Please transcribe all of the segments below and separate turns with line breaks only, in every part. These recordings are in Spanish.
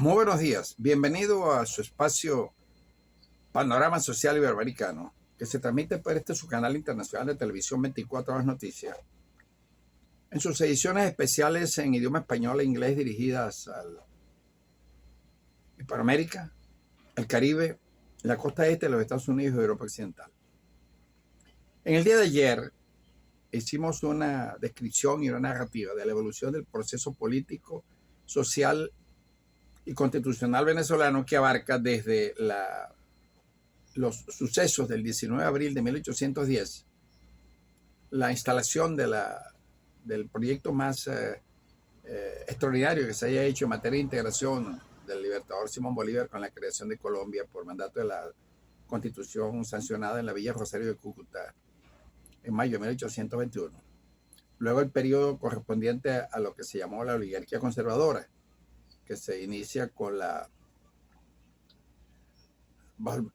Muy buenos días, bienvenido a su espacio Panorama Social Iberoamericano, que se transmite por su canal internacional de televisión 24 horas noticias. En sus ediciones especiales en idioma español e inglés dirigidas al Hispanoamérica, el Caribe, la costa este de los Estados Unidos y Europa Occidental. En el día de ayer hicimos una descripción y una narrativa de la evolución del proceso político, social y constitucional venezolano que abarca desde los sucesos del 19 de abril de 1810, la instalación del proyecto más extraordinario que se haya hecho en materia de integración del libertador Simón Bolívar con la creación de Colombia por mandato de la Constitución sancionada en la Villa Rosario de Cúcuta en mayo de 1821. Luego el periodo correspondiente a lo que se llamó la oligarquía conservadora, que se inicia con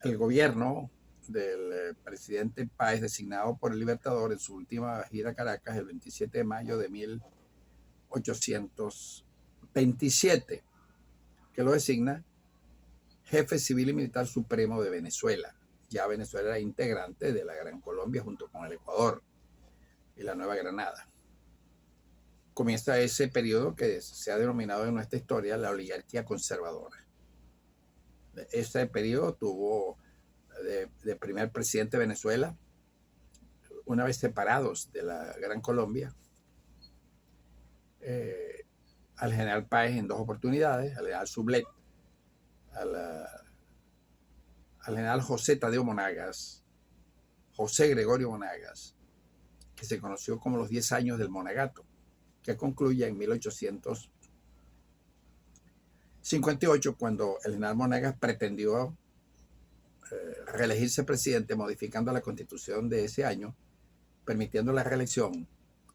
el gobierno del presidente Páez, designado por el Libertador en su última gira a Caracas el 27 de mayo de 1827, que lo designa jefe civil y militar supremo de Venezuela. Ya Venezuela era integrante de la Gran Colombia junto con el Ecuador y la Nueva Granada. Comienza ese periodo que se ha denominado en nuestra historia la oligarquía conservadora. Ese periodo tuvo de primer presidente de Venezuela, una vez separados de la Gran Colombia, al general Páez en dos oportunidades, al general Sublet, al general José Tadeo Monagas, José Gregorio Monagas, que se conoció como los 10 años del Monagato, que concluye en 1858, cuando el general Monagas pretendió reelegirse presidente modificando la constitución de ese año, permitiendo la reelección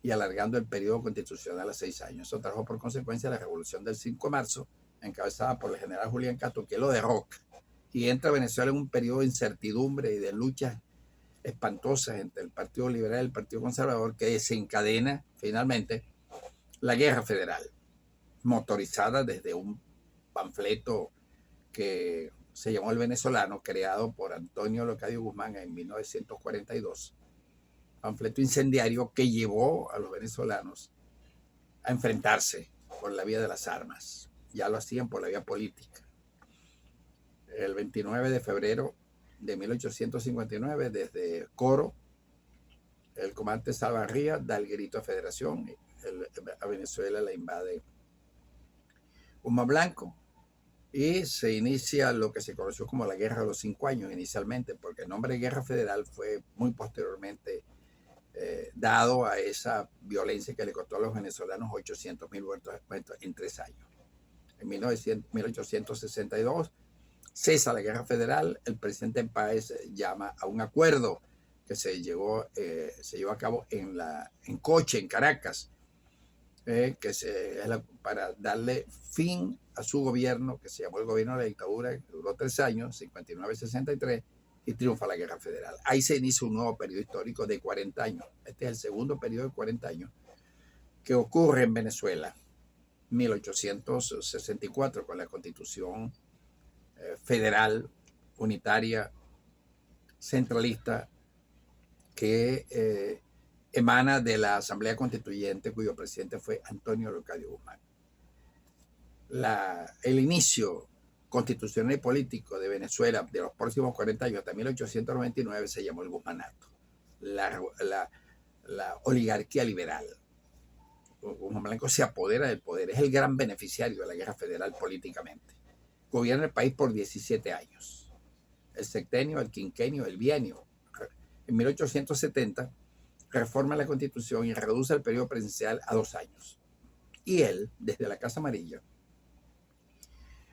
y alargando el periodo constitucional a 6 años. Eso trajo por consecuencia la revolución del 5 de marzo, encabezada por el general Julián Castro, que lo derroca y entra Venezuela en un periodo de incertidumbre y de luchas espantosas entre el Partido Liberal y el Partido Conservador, que desencadena finalmente la guerra federal, motorizada desde un panfleto que se llamó El Venezolano, creado por Antonio Leocadio Guzmán en 1942, panfleto incendiario que llevó a los venezolanos a enfrentarse por la vía de las armas. Ya lo hacían por la vía política. El 29 de febrero de 1859, desde Coro, el comandante Salvarría da el grito a Federación. A Venezuela la invade Humo Blanco y se inicia lo que se conoció como la Guerra de los 5 años inicialmente, porque el nombre de Guerra Federal fue muy posteriormente dado a esa violencia que le costó a los venezolanos 800,000 muertos en 3 años. En 1862 cesa la Guerra Federal, el presidente Páez llama a un acuerdo que se llevó a cabo en Coche, en Caracas, para darle fin a su gobierno, que se llamó el gobierno de la dictadura, que duró 3 años, 59-63, y triunfa la Guerra Federal. Ahí se inicia un nuevo periodo histórico de 40 años. Este es el segundo periodo de 40 años que ocurre en Venezuela. 1864, con la Constitución federal, unitaria, centralista, que emana de la Asamblea Constituyente, cuyo presidente fue Antonio Leocadio Guzmán. El inicio constitucional y político de Venezuela de los próximos 40 años hasta 1899 se llamó el Guzmanato, la oligarquía liberal. Guzmán Blanco se apodera del poder, es el gran beneficiario de la guerra federal políticamente. Gobierna el país por 17 años, el sexenio, el quinquenio, el bienio. En 1870 reforma la Constitución y reduce el periodo presidencial a 2 años. Y él, desde la Casa Amarilla,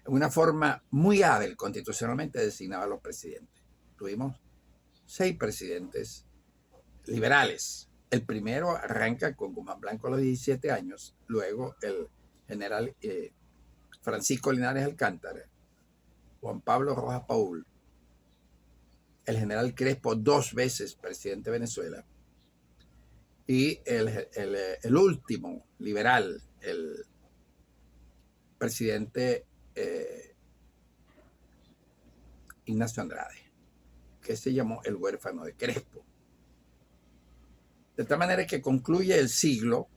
en una forma muy hábil constitucionalmente, designaba a los presidentes. Tuvimos 6 presidentes liberales. El primero arranca con Guzmán Blanco a los 17 años, luego el general Francisco Linares Alcántara, Juan Pablo Rojas Paul, el general Crespo, 2 veces presidente de Venezuela, y el último liberal, el presidente Ignacio Andrade, que se llamó el huérfano de Crespo. De tal manera que concluye el siglo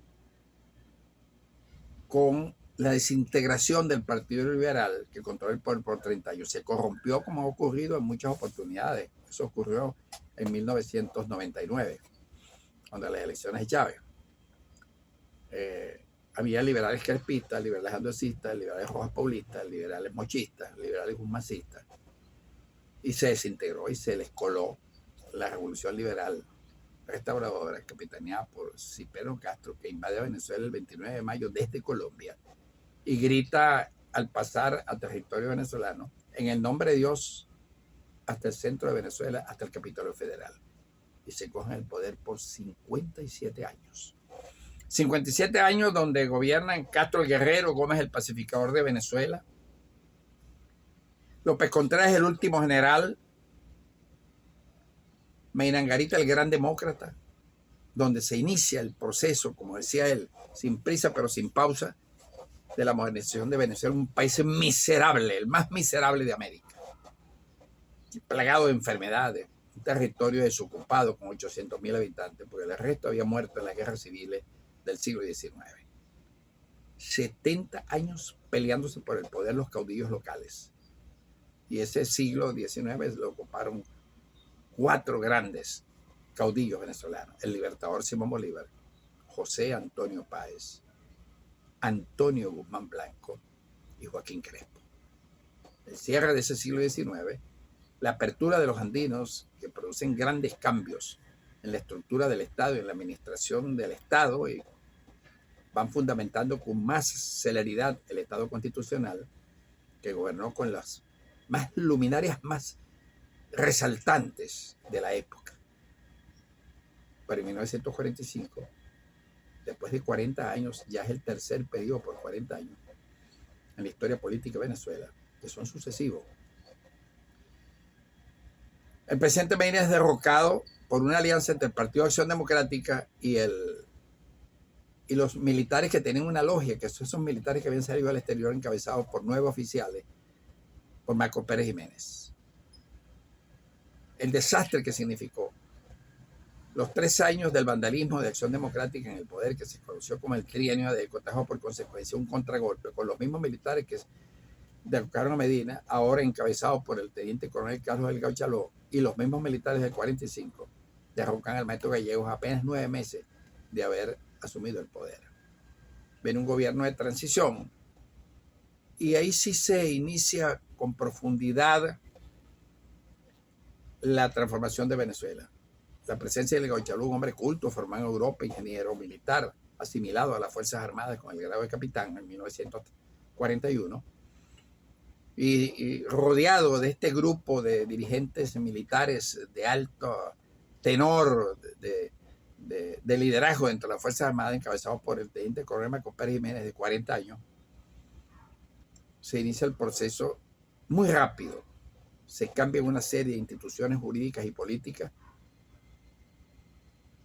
con la desintegración del Partido Liberal, que controló el poder por 30 años. Se corrompió, como ha ocurrido en muchas oportunidades. Eso ocurrió en 1999, cuando las elecciones de Chávez. Había liberales crespistas, liberales andocistas, liberales rojas paulistas, liberales mochistas, liberales guzmancistas, y se desintegró y se les coló la revolución liberal restauradora capitaneada por Cipriano Castro, que invade a Venezuela el 29 de mayo desde Colombia y grita al pasar a territorio venezolano: en el nombre de Dios, hasta el centro de Venezuela, hasta el Capitolio Federal. Y se cogen el poder por 57 años. 57 años donde gobiernan Castro el Guerrero, Gómez el pacificador de Venezuela, López Contreras el último general, Mainangarita el gran demócrata, donde se inicia el proceso, como decía él, sin prisa pero sin pausa, de la modernización de Venezuela, un país miserable, el más miserable de América, plagado de enfermedades, un territorio desocupado con 800.000 habitantes, porque el resto había muerto en las guerras civiles del siglo XIX. 70 años peleándose por el poder los caudillos locales. Y ese siglo XIX lo ocuparon 4 grandes caudillos venezolanos: el libertador Simón Bolívar, José Antonio Páez, Antonio Guzmán Blanco y Joaquín Crespo. El cierre de ese siglo XIX, la apertura de los andinos, que producen grandes cambios en la estructura del Estado y en la administración del Estado, y van fundamentando con más celeridad el Estado constitucional, que gobernó con las más luminarias, más resaltantes de la época. Pero en 1945, después de 40 años, ya es el tercer periodo por 40 años en la historia política de Venezuela, que son sucesivos. El presidente Medina es derrocado por una alianza entre el Partido de Acción Democrática y los militares que tienen una logia, que son esos militares que habían salido al exterior encabezados por 9 oficiales, por Marco Pérez Jiménez. El desastre que significó los 3 años del vandalismo de Acción Democrática en el poder, que se conoció como el trienio de Cotajo, por consecuencia un contragolpe con los mismos militares que derrocaron a Medina, ahora encabezados por el teniente coronel Carlos Delgado Chaló, y los mismos militares del 45 derrocan al maestro Gallegos apenas 9 meses de haber asumido el poder. Viene un gobierno de transición y ahí sí se inicia con profundidad la transformación de Venezuela. La presencia de Delgado Chaló, un hombre culto, formado en Europa, ingeniero militar, asimilado a las Fuerzas Armadas con el grado de capitán en 1941, y rodeado de este grupo de dirigentes militares de alto tenor de liderazgo dentro de las Fuerzas Armadas, encabezados por el teniente coronel Marco Pérez Jiménez, de 40 años, se inicia el proceso muy rápido. Se cambian una serie de instituciones jurídicas y políticas.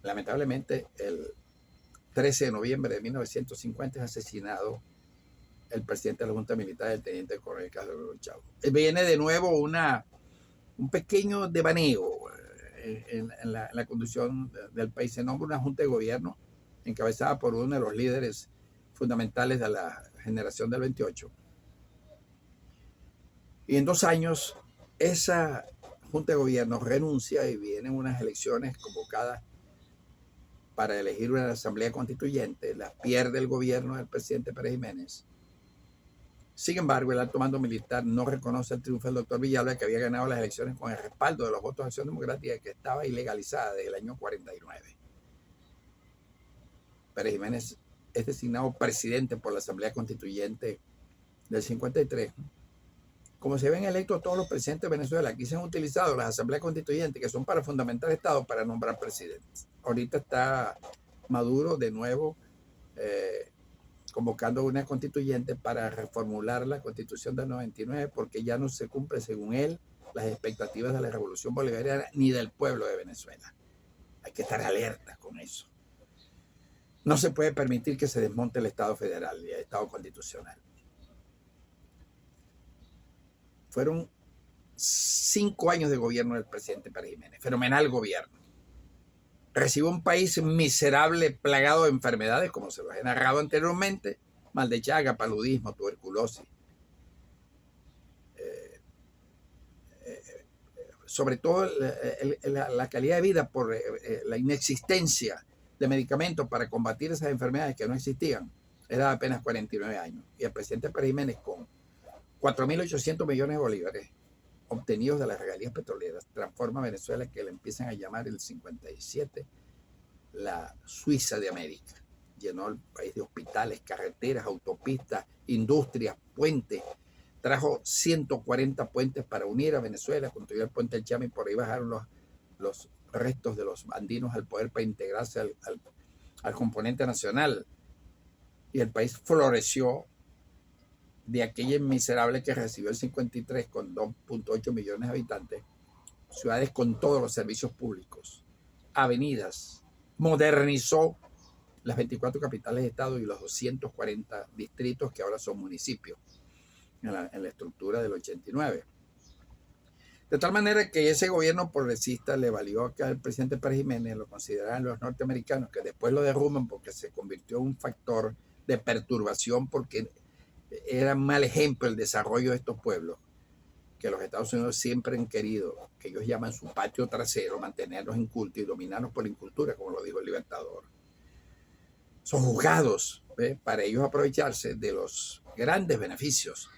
Lamentablemente, el 13 de noviembre de 1950 es asesinado el presidente de la Junta Militar, el teniente coronel Carlos Chávez. Viene de nuevo un pequeño devaneo en la conducción del país. Se nombra una junta de gobierno encabezada por uno de los líderes fundamentales de la generación del 28. Y en 2 años esa junta de gobierno renuncia y vienen unas elecciones convocadas para elegir una asamblea constituyente. Las pierde el gobierno del presidente Pérez Jiménez. Sin embargo, el alto mando militar no reconoce el triunfo del doctor Villalba, que había ganado las elecciones con el respaldo de los votos de Acción Democrática, que estaba ilegalizada desde el año 49. Pérez Jiménez es designado presidente por la Asamblea Constituyente del 53. Como se ven electos todos los presidentes de Venezuela, aquí se han utilizado las asambleas constituyentes, que son para fundamentar el Estado, para nombrar presidentes. Ahorita está Maduro de nuevo convocando una constituyente para reformular la Constitución del 99, porque ya no se cumple, según él, las expectativas de la Revolución Bolivariana ni del pueblo de Venezuela. Hay que estar alerta con eso. No se puede permitir que se desmonte el Estado federal y el Estado constitucional. Fueron 5 años de gobierno del presidente Pérez Jiménez. Fenomenal gobierno. Recibe un país miserable, plagado de enfermedades, como se los he narrado anteriormente, mal de Chaga, paludismo, tuberculosis. Sobre todo la calidad de vida por la inexistencia de medicamentos para combatir esas enfermedades que no existían, era de apenas 49 años. Y el presidente Pérez Jiménez, con 4.800 millones de bolívares obtenidos de las regalías petroleras, transforma a Venezuela, que le empiezan a llamar el 57 la Suiza de América. Llenó el país de hospitales, carreteras, autopistas, industrias, puentes. Trajo 140 puentes para unir a Venezuela, construyó el puente del Chami, por ahí bajaron los restos de los andinos al poder para integrarse al componente nacional. Y el país floreció de aquella miserable que recibió el 53 con 2.8 millones de habitantes, ciudades con todos los servicios públicos, avenidas, modernizó las 24 capitales de estado y los 240 distritos que ahora son municipios en la estructura del 89. De tal manera que ese gobierno progresista le valió que al presidente Pérez Jiménez lo consideraran los norteamericanos, que después lo derrumban porque se convirtió en un factor de perturbación, porque era un mal ejemplo el desarrollo de estos pueblos, que los Estados Unidos siempre han querido, que ellos llaman su patio trasero, mantenernos en culto y dominarnos por la incultura, como lo dijo el Libertador. Son juzgados para ellos aprovecharse de los grandes beneficios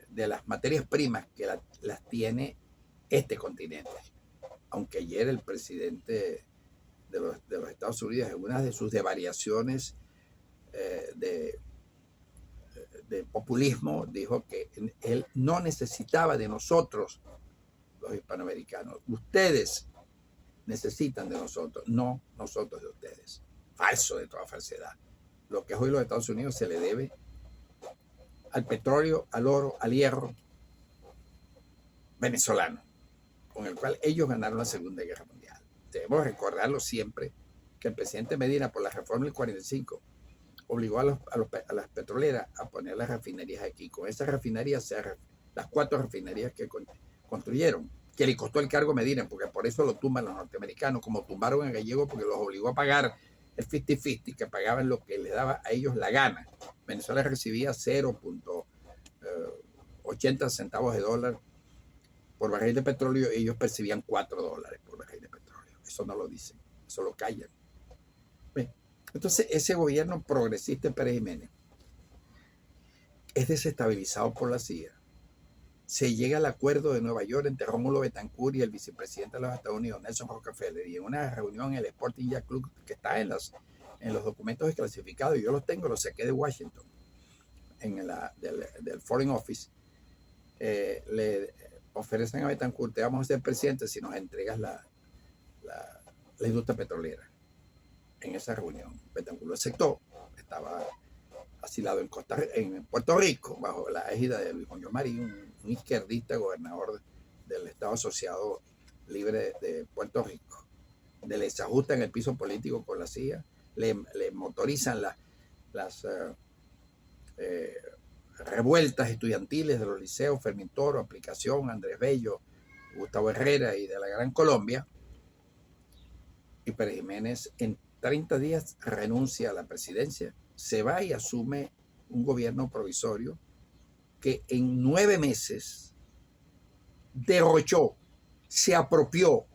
de las materias primas que las tiene este continente. Aunque ayer el presidente de los Estados Unidos, en una de sus devariaciones de populismo, dijo que él no necesitaba de nosotros, los hispanoamericanos. Ustedes necesitan de nosotros, no nosotros de ustedes. Falso de toda falsedad. Lo que es hoy los Estados Unidos se le debe al petróleo, al oro, al hierro venezolano, con el cual ellos ganaron la Segunda Guerra Mundial. Debemos recordarlo siempre, que el presidente Medina, por la reforma del 45, obligó a las petroleras a poner las refinerías aquí. Con esas refinerías, las 4 refinerías que construyeron, que le costó el cargo a Medina, porque por eso lo tumban los norteamericanos, como tumbaron a Gallego, porque los obligó a pagar el 50-50, que pagaban lo que les daba a ellos la gana. Venezuela recibía 0.80 centavos de dólar por barril de petróleo, y ellos percibían $4 por barril de petróleo. Eso no lo dicen, eso lo callan. Entonces, ese gobierno progresista de Pérez Jiménez es desestabilizado por la CIA. Se llega al acuerdo de Nueva York entre Rómulo Betancourt y el vicepresidente de los Estados Unidos, Nelson Rockefeller, y en una reunión en el Sporting Jack Club, que está en los documentos desclasificados, y yo los tengo, los saqué de Washington, del Foreign Office, le ofrecen a Betancourt: te vamos a ser presidente si nos entregas la industria petrolera. En esa reunión, Betancourt lo aceptó. Estaba asilado en Puerto Rico, bajo la égida de Luis Muñoz Marín, un izquierdista gobernador del Estado Asociado Libre de Puerto Rico. Le desajustan el piso político con la CIA, le motorizan las revueltas estudiantiles de los liceos Fermín Toro, Aplicación, Andrés Bello, Gustavo Herrera y de la Gran Colombia. Y Pérez Jiménez en 30 días renuncia a la presidencia, se va y asume un gobierno provisorio que en 9 meses derrochó, se apropió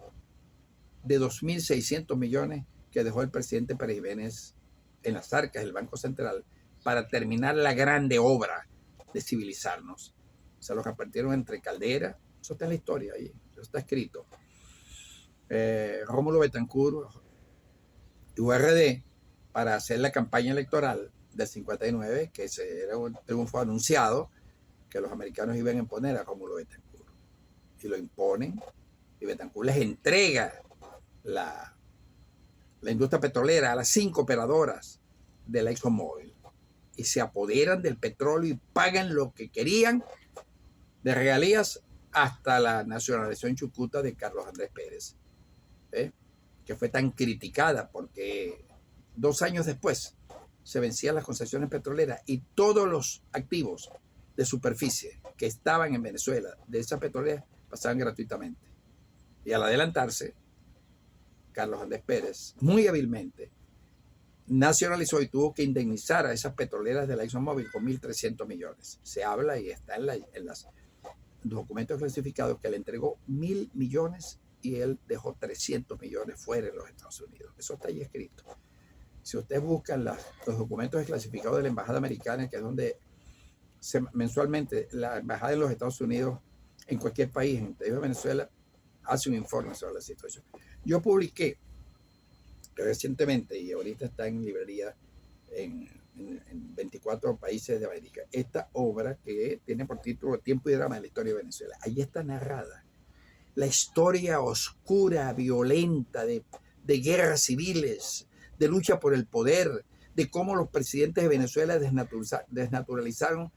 de 2.600 millones que dejó el presidente Pérez Jiménez en las arcas del Banco Central para terminar la grande obra de civilizarnos. Se lo repartieron entre Caldera, eso está en la historia ahí, eso está escrito, Rómulo Betancourt y URD, para hacer la campaña electoral del 59, que era un triunfo anunciado, que los americanos iban a imponer a Rómulo Betancourt. Y lo imponen, y Betancourt les entrega la industria petrolera a las 5 operadoras de la ExxonMobil, y se apoderan del petróleo y pagan lo que querían de regalías hasta la nacionalización chucuta de Carlos Andrés Pérez, que fue tan criticada porque 2 años después se vencían las concesiones petroleras y todos los activos de superficie que estaban en Venezuela de esas petroleras pasaban gratuitamente. Y al adelantarse, Carlos Andrés Pérez, muy hábilmente, nacionalizó y tuvo que indemnizar a esas petroleras de la ExxonMobil con 1.300 millones. Se habla y está en los documentos clasificados que le entregó 1.000 millones y él dejó 300 millones fuera de los Estados Unidos. Eso está ahí escrito. Si ustedes buscan los documentos desclasificados de la Embajada Americana, que es donde mensualmente la Embajada de los Estados Unidos en cualquier país, en Venezuela, hace un informe sobre la situación. Yo publiqué recientemente, y ahorita está en librería en 24 países de América, esta obra que tiene por título Tiempo y Drama de la Historia de Venezuela. Allí está narrada la historia oscura, violenta, de guerras civiles, de lucha por el poder, de cómo los presidentes de Venezuela desnaturalizaron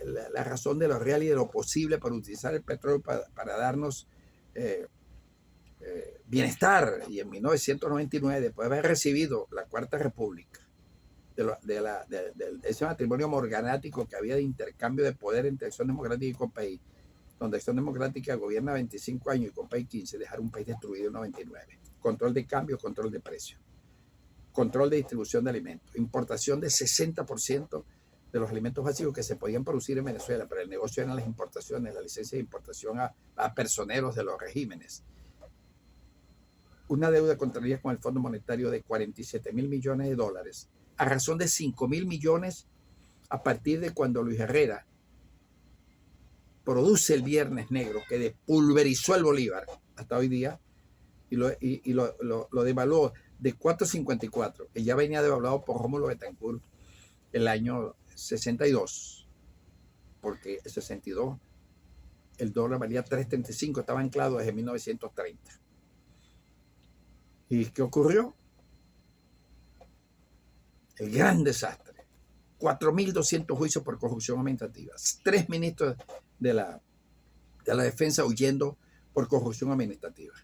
la razón de lo real y de lo posible para utilizar el petróleo para darnos bienestar. Y en 1999, después de haber recibido la Cuarta República, de ese matrimonio morganático que había de intercambio de poder entre Acción Democrática y Compay, donde Acción Democrática gobierna 25 años y Compay 15, dejar un país destruido en 99. Control de cambio, control de precio, control de distribución de alimentos, importación de 60% de los alimentos básicos que se podían producir en Venezuela, pero el negocio eran las importaciones, la licencia de importación a personeros de los regímenes. Una deuda contraria con el Fondo Monetario de 47.000 millones de dólares, a razón de 5.000 millones a partir de cuando Luis Herrera produce el Viernes Negro, que despulverizó el Bolívar hasta hoy día y lo devaluó de 4.54, que ya venía devaluado por Rómulo Betancourt el año 62, porque el 62 el dólar valía 3.35, estaba anclado desde 1930. ¿Y qué ocurrió? El gran desastre. 4.200 juicios por corrupción administrativa. 3 ministros de la defensa huyendo por corrupción administrativa.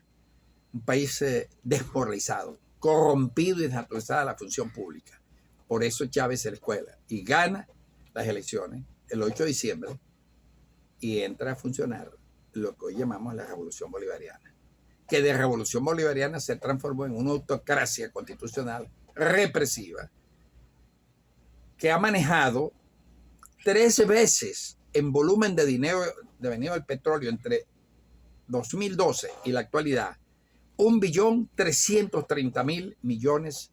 Un país desmoralizado, corrompido y desnaturalizada la función pública. Por eso Chávez se la escuela y gana las elecciones el 8 de diciembre y entra a funcionar lo que hoy llamamos la Revolución Bolivariana, que de Revolución Bolivariana se transformó en una autocracia constitucional represiva que ha manejado 13 veces en volumen de dinero devenido del petróleo entre 2012 y la actualidad 1.330.000 millones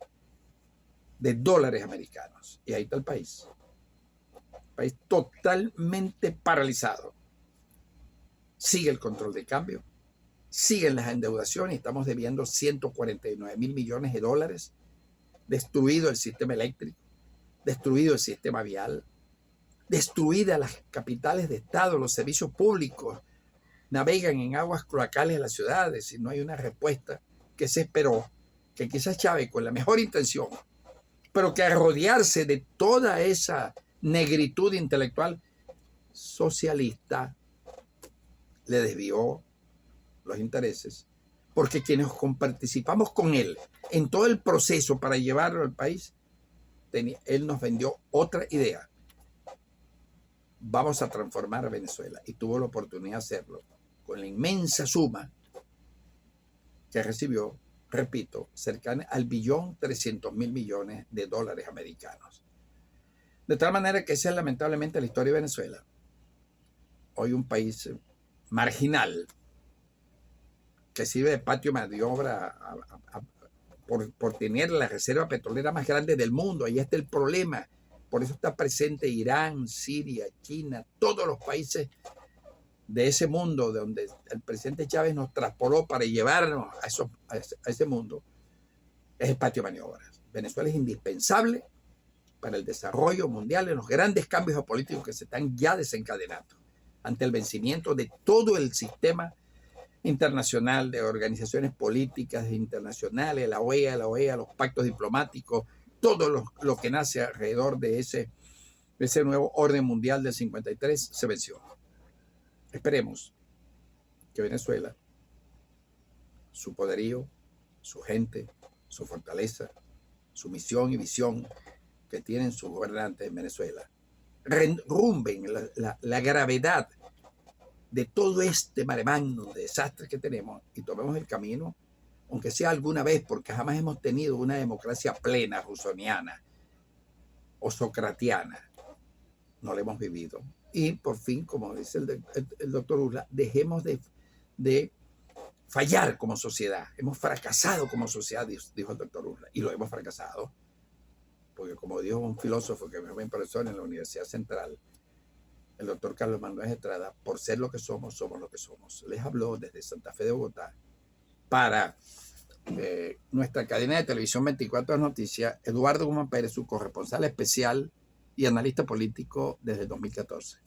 de dólares americanos. Y ahí está el país. País totalmente paralizado. Sigue el control de cambio, siguen las endeudaciones, estamos debiendo 149.000 millones de dólares, destruido el sistema eléctrico, destruido el sistema vial, destruidas las capitales de Estado, los servicios públicos navegan en aguas cloacales de las ciudades y no hay una respuesta que se esperó, que quizás Chávez con la mejor intención, pero que al rodearse de toda esa negritud intelectual socialista le desvió los intereses, porque quienes participamos con él en todo el proceso para llevarlo al país, él nos vendió otra idea. Vamos a transformar a Venezuela, y tuvo la oportunidad de hacerlo con la inmensa suma que recibió, repito, cercana al 1.300.000 millones de dólares americanos. De tal manera que esa es lamentablemente la historia de Venezuela. Hoy un país marginal que sirve de patio de maniobra por tener la reserva petrolera más grande del mundo. Ahí está el problema. Por eso está presente Irán, Siria, China, todos los países de ese mundo donde el presidente Chávez nos transportó para llevarnos a ese mundo. Es el patio de maniobras. Venezuela es indispensable para el desarrollo mundial en los grandes cambios geopolíticos que se están ya desencadenando ante el vencimiento de todo el sistema internacional de organizaciones políticas internacionales, la OEA, los pactos diplomáticos, todo lo que nace alrededor de ese nuevo orden mundial del 53 se venció. Esperemos que Venezuela, su poderío, su gente, su fortaleza, su misión y visión que tienen sus gobernantes en Venezuela, rumben la gravedad de todo este maremano de desastres que tenemos y tomemos el camino, aunque sea alguna vez, porque jamás hemos tenido una democracia plena, rusoniana o socratiana. No la hemos vivido. Y por fin, como dice el doctor Urla, dejemos de fallar como sociedad. Hemos fracasado como sociedad, dijo el doctor Urla, y lo hemos fracasado. Porque como dijo un filósofo que me profesor en la Universidad Central, el doctor Carlos Manuel Estrada, por ser lo que somos, somos lo que somos. Les habló desde Santa Fe de Bogotá para nuestra cadena de televisión 24 Noticias, Eduardo Guzmán Pérez, su corresponsal especial y analista político desde 2014.